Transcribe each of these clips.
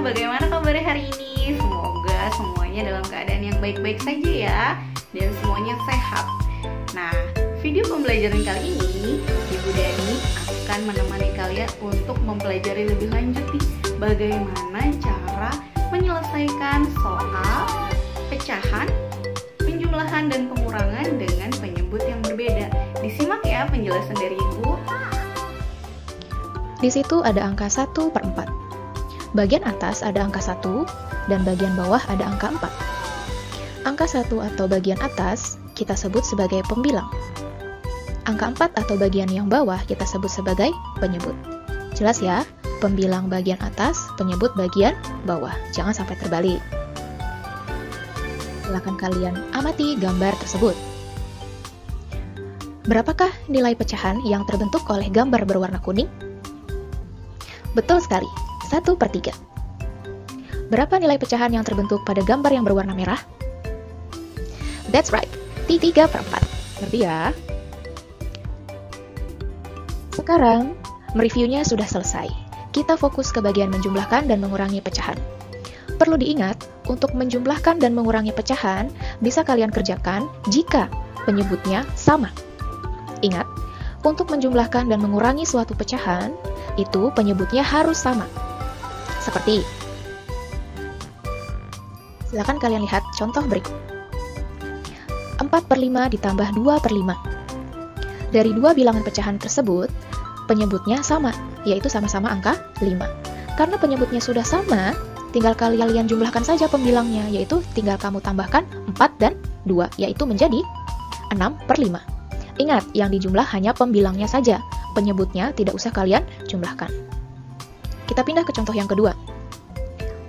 bagaimana kabarnya hari ini? Semoga semuanya dalam keadaan yang baik-baik saja ya, dan semuanya sehat. Nah, video pembelajaran kali ini Ibu Dani akan menemani kalian untuk mempelajari lebih lanjut nih, bagaimana cara menyelesaikan soal pecahan, penjumlahan, dan pengurangan dengan penyebut yang berbeda. Disimak ya penjelasan dari Ibu. Di situ ada angka 1/4. Bagian atas ada angka 1 dan bagian bawah ada angka 4. Angka 1 atau bagian atas kita sebut sebagai pembilang. Angka 4 atau bagian yang bawah kita sebut sebagai penyebut. Jelas ya? Pembilang bagian atas, penyebut bagian bawah. Jangan sampai terbalik. Silakan kalian amati gambar tersebut. Berapakah nilai pecahan yang terbentuk oleh gambar berwarna kuning? Betul sekali, 1/3. Berapa nilai pecahan yang terbentuk pada gambar yang berwarna merah? That's right, 3/4. Ngerti ya? Sekarang, mereviewnya sudah selesai. Kita fokus ke bagian menjumlahkan dan mengurangi pecahan. Perlu diingat, untuk menjumlahkan dan mengurangi pecahan, bisa kalian kerjakan jika penyebutnya sama. Ingat, untuk menjumlahkan dan mengurangi suatu pecahan, itu penyebutnya harus sama. Seperti, silakan kalian lihat contoh berikut. 4/5 ditambah 2/5. Dari dua bilangan pecahan tersebut, penyebutnya sama, yaitu sama-sama angka 5. Karena penyebutnya sudah sama, tinggal kalian jumlahkan saja pembilangnya, yaitu tinggal kamu tambahkan 4 dan 2, yaitu menjadi 6/5. Ingat, yang dijumlah hanya pembilangnya saja, penyebutnya tidak usah kalian jumlahkan. Kita pindah ke contoh yang kedua.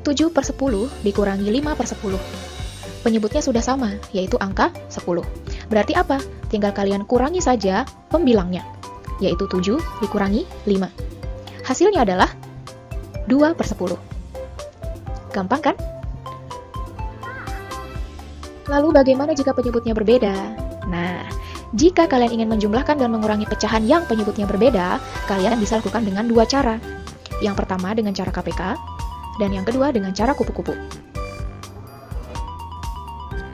7/10 dikurangi 5/10. Penyebutnya sudah sama, yaitu angka 10. Berarti apa? Tinggal kalian kurangi saja pembilangnya, yaitu 7 dikurangi 5. Hasilnya adalah 2/10. Gampang kan? Lalu bagaimana jika penyebutnya berbeda? Nah, jika kalian ingin menjumlahkan dan mengurangi pecahan yang penyebutnya berbeda, kalian bisa lakukan dengan dua cara. Yang pertama dengan cara KPK, dan yang kedua dengan cara kupu-kupu.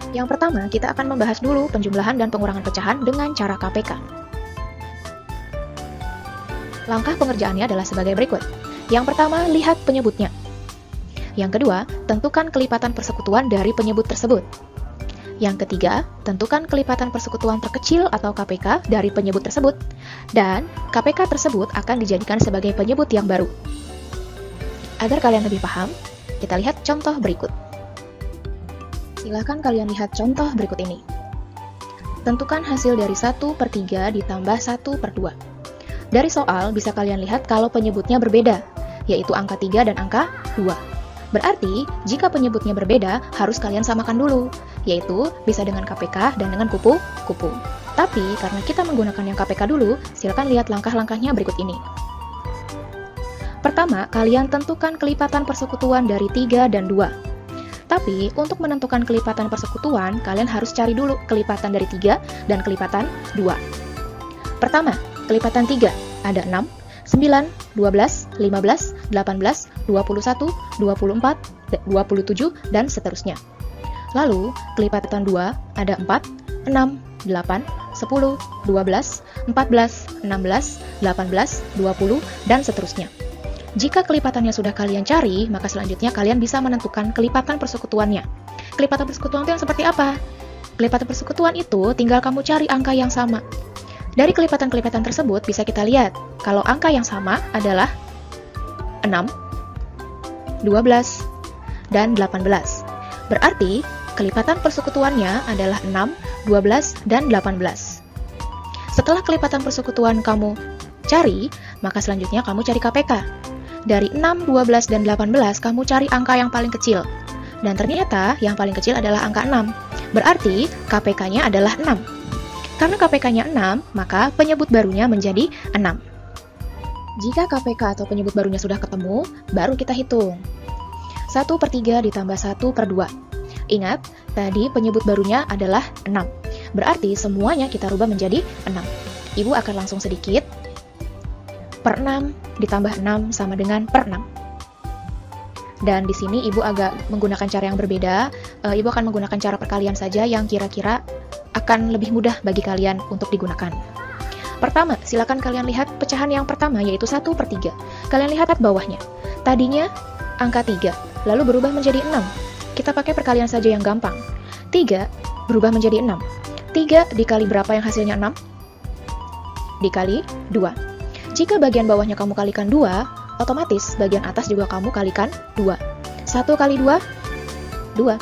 Yang pertama, kita akan membahas dulu penjumlahan dan pengurangan pecahan dengan cara KPK. Langkah pengerjaannya adalah sebagai berikut. Yang pertama, lihat penyebutnya. Yang kedua, tentukan kelipatan persekutuan dari penyebut tersebut. Yang ketiga, tentukan kelipatan persekutuan terkecil atau KPK dari penyebut tersebut. Dan KPK tersebut akan dijadikan sebagai penyebut yang baru. Agar kalian lebih paham, kita lihat contoh berikut. Silahkan kalian lihat contoh berikut ini. Tentukan hasil dari 1/3 ditambah 1/2. Dari soal bisa kalian lihat kalau penyebutnya berbeda, yaitu angka 3 dan angka 2. Berarti, jika penyebutnya berbeda, harus kalian samakan dulu, yaitu bisa dengan KPK dan dengan kupu-kupu. Tapi, karena kita menggunakan yang KPK dulu, silakan lihat langkah-langkahnya berikut ini. Pertama, kalian tentukan kelipatan persekutuan dari 3 dan 2. Tapi, untuk menentukan kelipatan persekutuan, kalian harus cari dulu kelipatan dari 3 dan kelipatan 2. Pertama, kelipatan 3, ada 6, 9, 12, 15, 18, 21, 24, 27, dan seterusnya. Lalu, kelipatan 2 ada 4, 6, 8, 10, 12, 14, 16, 18, 20, dan seterusnya. Jika kelipatannya sudah kalian cari, maka selanjutnya kalian bisa menentukan kelipatan persekutuannya. Kelipatan persekutuan itu yang seperti apa? Kelipatan persekutuan itu tinggal kamu cari angka yang sama. Dari kelipatan-kelipatan tersebut bisa kita lihat kalau angka yang sama adalah 6, 12, dan 18. Berarti kelipatan persekutuannya adalah 6, 12, dan 18. Setelah kelipatan persekutuan kamu cari, maka selanjutnya kamu cari KPK. Dari 6, 12, dan 18 kamu cari angka yang paling kecil. Dan ternyata yang paling kecil adalah angka 6. Berarti KPK-nya adalah 6. Karena KPK-nya 6, maka penyebut barunya menjadi 6. Jika KPK atau penyebut barunya sudah ketemu, baru kita hitung. 1/3 ditambah 1/2. Ingat, tadi penyebut barunya adalah 6. Berarti semuanya kita rubah menjadi 6. Ibu akan langsung sedikit. Per 6 ditambah 6 sama dengan per 6. Dan di sini Ibu agak menggunakan cara yang berbeda. Ibu akan menggunakan cara perkalian saja yang kira-kira akan lebih mudah bagi kalian untuk digunakan. Pertama, silakan kalian lihat pecahan yang pertama, yaitu 1/3. Kalian lihat bawahnya. Tadinya angka 3, lalu berubah menjadi 6. Kita pakai perkalian saja yang gampang. 3 berubah menjadi 6. 3 dikali berapa yang hasilnya 6? Dikali 2. Jika bagian bawahnya kamu kalikan 2, otomatis bagian atas juga kamu kalikan 2. 1 kali 2, 2.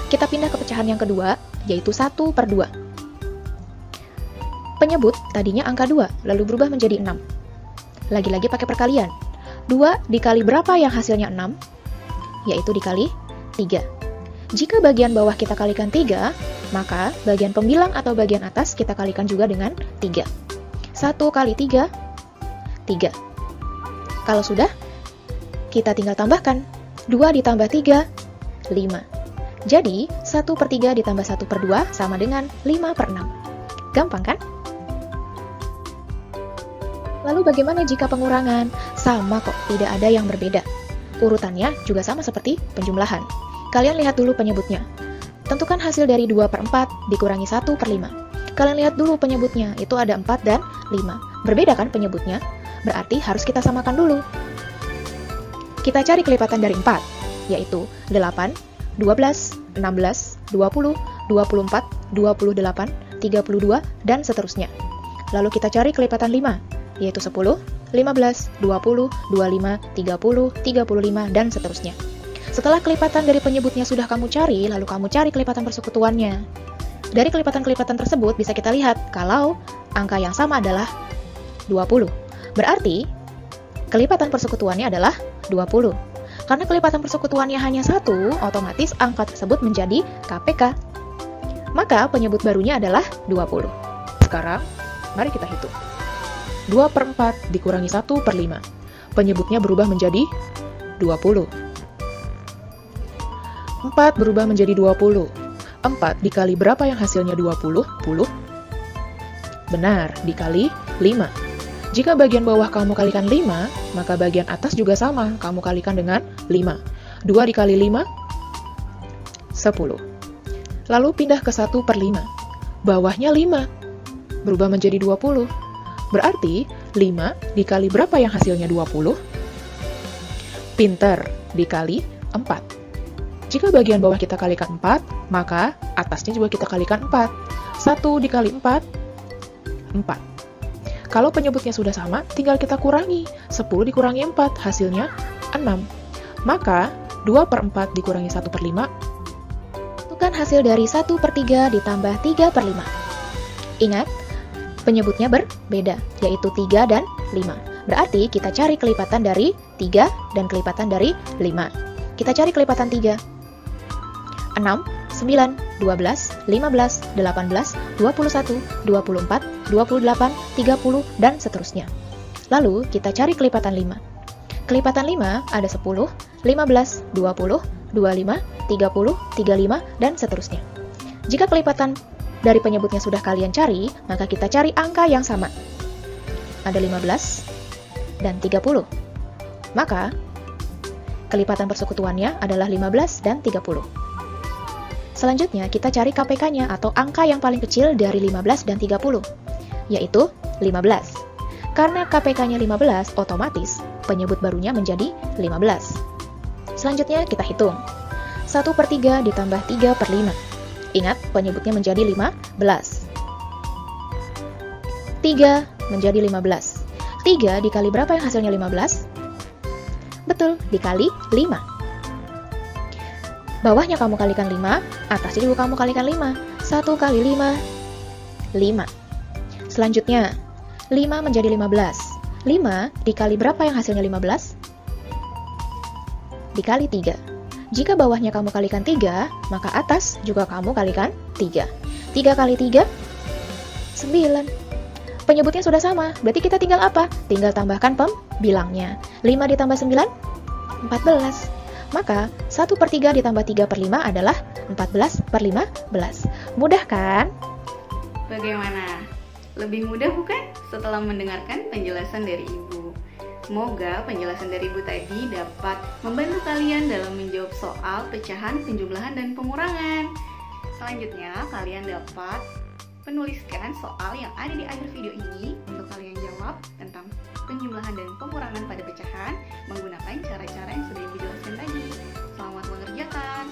Kita pindah ke pecahan yang kedua, yaitu 1/2. Penyebut tadinya angka 2, lalu berubah menjadi 6. Lagi-lagi pakai perkalian. 2 dikali berapa yang hasilnya 6? Yaitu dikali 3. Jika bagian bawah kita kalikan 3, maka bagian pembilang atau bagian atas kita kalikan juga dengan 3. 1 kali 3, 3. Kalau sudah, kita tinggal tambahkan. 2 ditambah 3, 5. Jadi, 1/3 ditambah 1/2 sama dengan 5/6. Gampang kan? Lalu bagaimana jika pengurangan? Sama kok, tidak ada yang berbeda. Urutannya juga sama seperti penjumlahan. Kalian lihat dulu penyebutnya. Tentukan hasil dari 2/4 dikurangi 1/5. Kalian lihat dulu penyebutnya, itu ada 4 dan 5. Berbeda kan penyebutnya? Berarti harus kita samakan dulu. Kita cari kelipatan dari 4, yaitu 8, 12, 16, 20, 24, 28, 32, dan seterusnya. Lalu kita cari kelipatan 5, yaitu 10, 15, 20, 25, 30, 35, dan seterusnya. Setelah kelipatan dari penyebutnya sudah kamu cari, lalu kamu cari kelipatan persekutuannya. Dari kelipatan-kelipatan tersebut bisa kita lihat kalau angka yang sama adalah 20. Berarti kelipatan persekutuannya adalah 20. Karena kelipatan persekutuannya hanya 1, otomatis angka tersebut menjadi KPK. Maka penyebut barunya adalah 20. Sekarang, mari kita hitung. 2/4 dikurangi 1/5. Penyebutnya berubah menjadi 20. 4 berubah menjadi 20. 4 dikali berapa yang hasilnya 20? 10? Benar, dikali 5. Jika bagian bawah kamu kalikan 5, maka bagian atas juga sama, kamu kalikan dengan 5. 2 dikali 5? 10. Lalu pindah ke 1/5. Bawahnya 5. Berubah menjadi 20. Berarti 5 dikali berapa yang hasilnya 20? Pinter, dikali 4. Jika bagian bawah kita kalikan 4, maka atasnya juga kita kalikan 4. 1 dikali 4, 4. Kalau penyebutnya sudah sama, tinggal kita kurangi. 10 dikurangi 4, hasilnya 6. Maka 2/4 dikurangi 1/5. Tentukan hasil dari 1/3 ditambah 3/5. Ingat, penyebutnya berbeda, yaitu 3 dan 5. Berarti kita cari kelipatan dari 3 dan kelipatan dari 5. Kita cari kelipatan 3. 6, 9, 12, 15, 18, 21, 24, 28, 30, dan seterusnya. Lalu kita cari kelipatan 5. Kelipatan 5 ada 10, 15, 20, 25, 30, 35, dan seterusnya. Jika kelipatan dari penyebutnya sudah kalian cari, maka kita cari angka yang sama. Ada 15 dan 30. Maka kelipatan persekutuannya adalah 15 dan 30. Selanjutnya, kita cari KPK-nya atau angka yang paling kecil dari 15 dan 30, yaitu 15. Karena KPK-nya 15, otomatis penyebut barunya menjadi 15. Selanjutnya, kita hitung. 1/3 ditambah 3/5. Ingat, penyebutnya menjadi 15. 3 menjadi 15. 3 dikali berapa yang hasilnya 15? Betul, dikali 5. Bawahnya kamu kalikan 5, atasnya juga kamu kalikan 5. 1 kali 5, 5. Selanjutnya, 5 menjadi 15. 5 dikali berapa yang hasilnya 15? Dikali 3. Jika bawahnya kamu kalikan 3, maka atas juga kamu kalikan 3. 3 kali 3, 9. Penyebutnya sudah sama, berarti kita tinggal apa? Tinggal tambahkan pembilangnya. 5 ditambah 9, 14. Maka 1/3 ditambah 3/5 adalah 14/15. Mudah kan? Bagaimana? Lebih mudah bukan setelah mendengarkan penjelasan dari Ibu? Semoga penjelasan dari Ibu tadi dapat membantu kalian dalam menjawab soal pecahan, penjumlahan, dan pengurangan. Selanjutnya, kalian dapat menuliskan soal yang ada di akhir video ini untuk kalian jawab tentang penjumlahan dan pengurangan pada pecahan menggunakan cara-cara yang sudah Ibu jelaskan tadi. Selamat mengerjakan.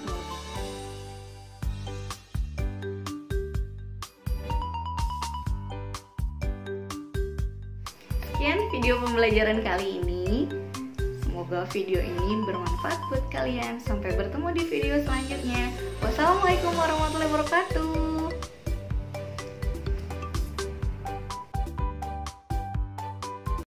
Sekian video pembelajaran kali ini. Semoga video ini bermanfaat buat kalian. Sampai bertemu di video selanjutnya. Wassalamualaikum warahmatullahi wabarakatuh.